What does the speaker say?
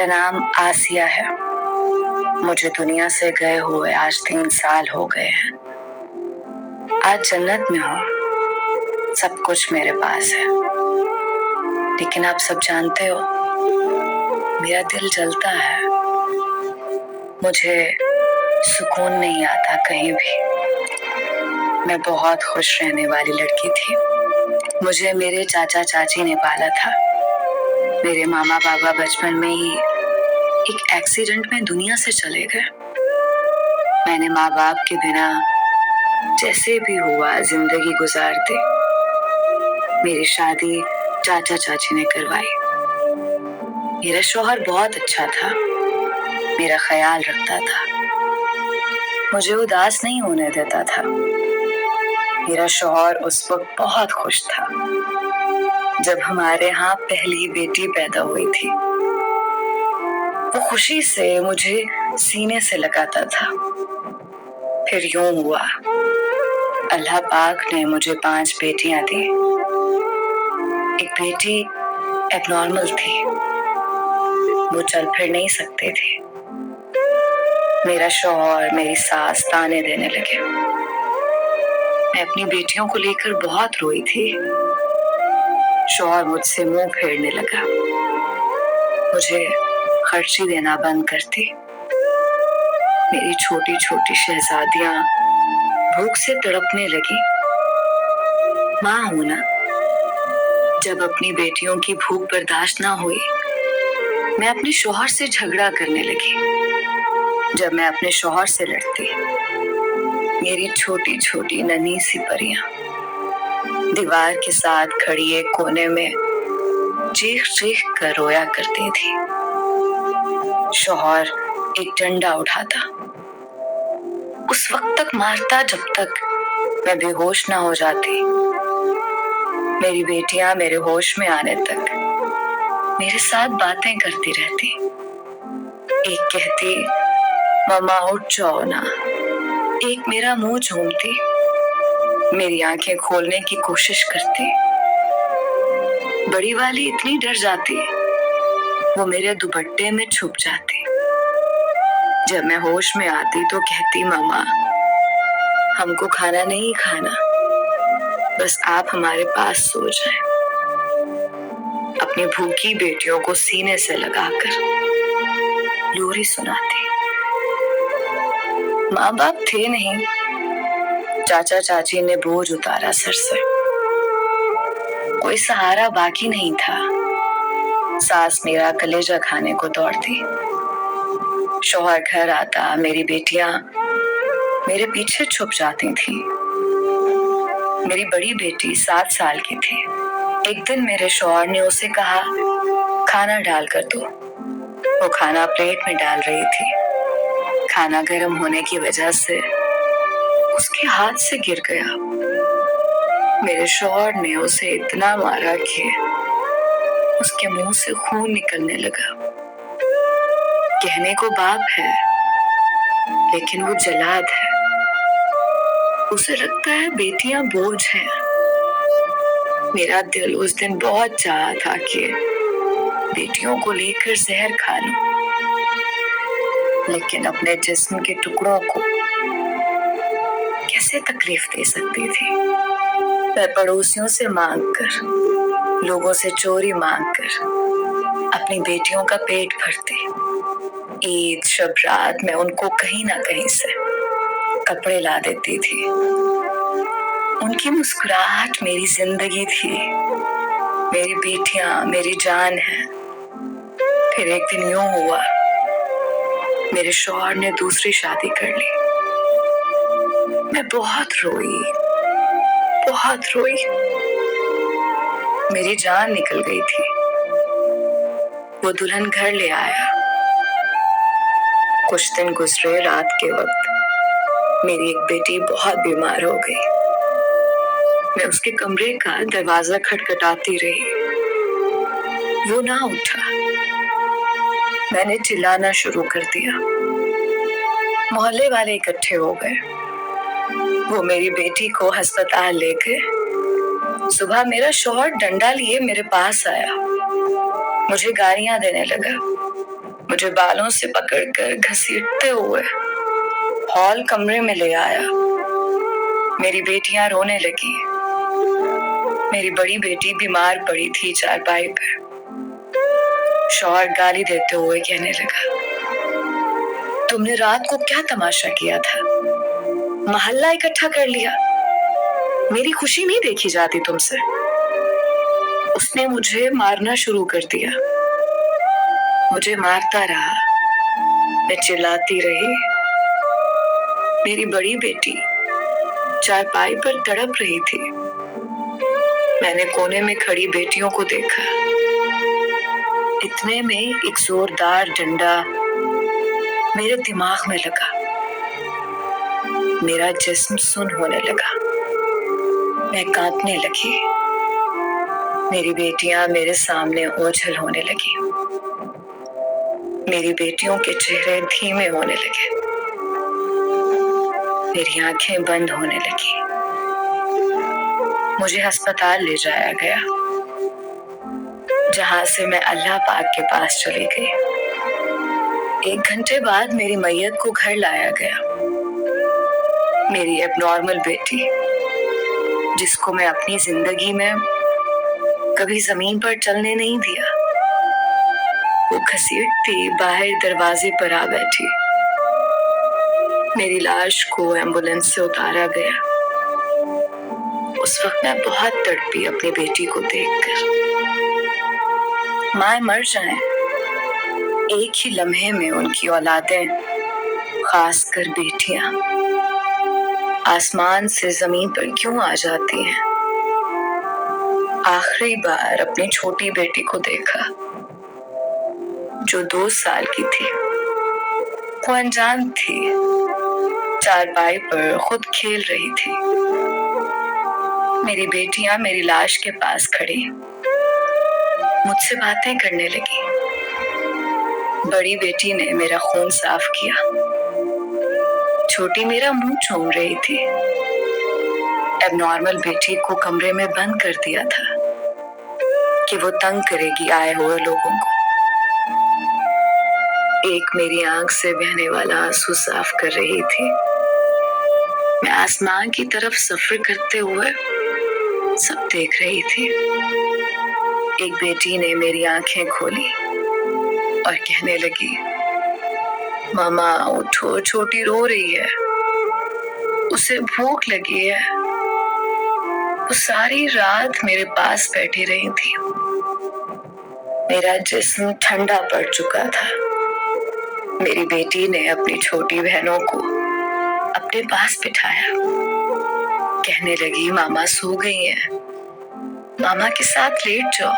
मेरा नाम आसिया है। मुझे दुनिया से गए हुए आज 3 साल हो गए हैं। आज जन्नत में हूँ, सब कुछ मेरे पास है। लेकिन आप सब जानते हो, मेरा दिल जलता है। मुझे सुकून नहीं आता कहीं भी। मैं बहुत खुश रहने वाली लड़की थी। मुझे मेरे चाचा चाची ने पाला था। मेरे मामा बाबा बचपन में ही एक एक्सीडेंट में दुनिया से चले गए। मैंने माँ बाप के बिना जैसे भी हुआ जिंदगी गुजार दी। मेरी शादी चाचा चाची ने करवाई। मेरा शौहर बहुत अच्छा था, मेरा ख्याल रखता था, मुझे उदास नहीं होने देता था। मेरा शौहर उस वक्त बहुत खुश था जब हमारे यहाँ पहली बेटी पैदा हुई थी। वो खुशी से मुझे सीने से लगाता था। फिर यूं हुआ, अल्लाह पाक ने मुझे 5 बेटियां दी। एक बेटी एबनॉर्मल थी, वो चल फिर नहीं सकती थी। मेरा शौहर मेरी सास ताने देने लगे। मैं अपनी बेटियों को लेकर बहुत रोई थी। शौहर मुझसे मुंह फेरने लगा, मुझे खर्ची देना बंद कर दी। मेरी छोटी छोटी शहजादियां भूख से तड़पने लगी। माँ हूं ना, जब अपनी बेटियों की भूख बर्दाश्त ना हुई, मैं अपने शौहर से झगड़ा करने लगी। जब मैं अपने शौहर से लड़ती, मेरी छोटी छोटी नन्ही सी परियां दीवार के साथ खड़ी एक कोने में चीख चीख कर रोया करती थी। शौहर एक डंडा उठाता, उस वक्त तक मारता जब तक मैं बेहोश ना हो जाती। मेरी बेटियां मेरे होश में आने तक मेरे साथ बातें करती रहती। एक कहती, मम्मा उठ जाओ ना। एक मेरा मुंह चूमती, मेरी आंखें खोलने की कोशिश करती। बड़ी वाली इतनी डर जाती, वो मेरे दुपट्टे में छुप जाती। जब मैं होश में आती तो कहती, मामा हमको खाना नहीं खाना, बस आप हमारे पास सो जाएं। अपनी भूखी बेटियों को सीने से लगाकर लोरी सुनाती। माँ बाप थे नहीं, चाचा चाची ने बोझ उतारा सर से। कोई सहारा बाकी नहीं था। सास मेरा कलेजा खाने को दौड़ती। शौहर घर आता, मेरी बेटियां मेरे पीछे छुप जाती थी। मेरी बड़ी बेटी 7 साल की थी। एक दिन मेरे शौहर ने उसे कहा, खाना डाल कर दो। वो खाना प्लेट में डाल रही थी। खाना गर्म होने की वजह से उसके हाथ से गिर गया। मेरे शौहर ने उसे इतना मारा कि उसके मुंह से खून निकलने लगा। कहने को बाप है, लेकिन वो जलाद है। उसे लगता है बेटियां बोझ हैं। मेरा दिल उस दिन बहुत चाहा था कि बेटियों को लेकर जहर खा लूं, लेकिन अपने जिस्म के टुकड़ों को कैसे तकलीफ दे सकती थी। मैं पड़ोसियों से मांगकर, लोगों से चोरी मांगकर अपनी बेटियों का पेट भरती। ईद शब रात मैं उनको कहीं ना कहीं से कपड़े ला देती थी। उनकी मुस्कुराहट मेरी जिंदगी थी। मेरी बेटियां मेरी जान है। फिर एक दिन यूं हुआ, मेरे शौहर ने दूसरी शादी कर ली। मैं बहुत रोई, बहुत रोई। मेरी जान निकल गई थी। वो दुल्हन घर ले आया। कुछ दिन गुजरे, रात के वक्त मेरी एक बेटी बहुत बीमार हो गई। मैं उसके कमरे का दरवाजा खटखटाती रही, वो ना उठा। मैंने चिल्लाना शुरू कर दिया। मोहल्ले वाले इकट्ठे हो गए। वो मेरी बेटी को अस्पताल ले गए। सुबह मेरा शौहर डंडा लिए मेरे पास आया, मुझे गालियां देने लगा। मुझे बालों से पकड़कर घसीटते हुए हॉल कमरे में ले आया। मेरी बेटियां रोने लगी। मेरी बड़ी बेटी बीमार पड़ी थी चारपाई पर। शौहर गाली देते हुए कहने लगा, तुमने रात को क्या तमाशा किया था? मोहल्ला इकट्ठा कर लिया। मेरी खुशी नहीं देखी जाती तुमसे। उसने मुझे मारना शुरू कर दिया। मुझे मारता रहा। मैं चिल्लाती रही। मेरी बड़ी बेटी चारपाई पर तड़प रही थी। मैंने कोने में खड़ी बेटियों को देखा। इतने में एक जोरदार डंडा मेरे दिमाग में लगा। मेरा जिस्म सुन्न होने लगा। मैं कांपने लगी। मेरी बेटियां मेरे सामने ओझल होने लगी। मेरी बेटियों के चेहरे धीमे होने लगे। मेरी आंखें बंद होने लगी। मुझे अस्पताल ले जाया गया, जहां से मैं अल्लाह पाक के पास चली गई। 1 घंटे बाद मेरी मैयत को घर लाया गया। मेरी एबनॉर्मल बेटी, जिसको मैं अपनी जिंदगी में कभी जमीन पर चलने नहीं दिया, वो घसीटती बाहर दरवाजे पर आ बैठी। मेरी लाश को एम्बुलेंस से उतारा गया। उस वक्त मैं बहुत तड़पी अपनी बेटी को देखकर। माँ मर जाएं, एक ही लम्हे में उनकी औलादें, खासकर बेटियां, आसमान से जमीन पर क्यों आ जाती हैं। आखिरी बार अपनी छोटी बेटी को देखा, जो 2 साल की थी। वो अनजान थी, चारपाई पर खुद खेल रही थी। मेरी बेटियां मेरी लाश के पास खड़ी मुझसे बातें करने लगी। बड़ी बेटी ने मेरा खून साफ किया। छोटी मेरा मुंह चूम रही थी। एबनॉर्मल बेटी को कमरे में बंद कर दिया था कि वो तंग करेगी आए हुए लोगों को। एक मेरी आंख से बहने वाला आंसू साफ कर रही थी। मैं आसमान की तरफ सफर करते हुए सब देख रही थी। एक बेटी ने मेरी आंखें खोली और कहने लगी, मामा उठो, छोटी रो रही है, उसे भूख लगी है। वो सारी रात मेरे पास बैठी रही थी। मेरा जिस्म ठंडा पड़ चुका था। मेरी बेटी ने अपनी छोटी बहनों को अपने पास बिठाया। कहने लगी, मामा सो गई हैं, मामा के साथ लेट जाओ।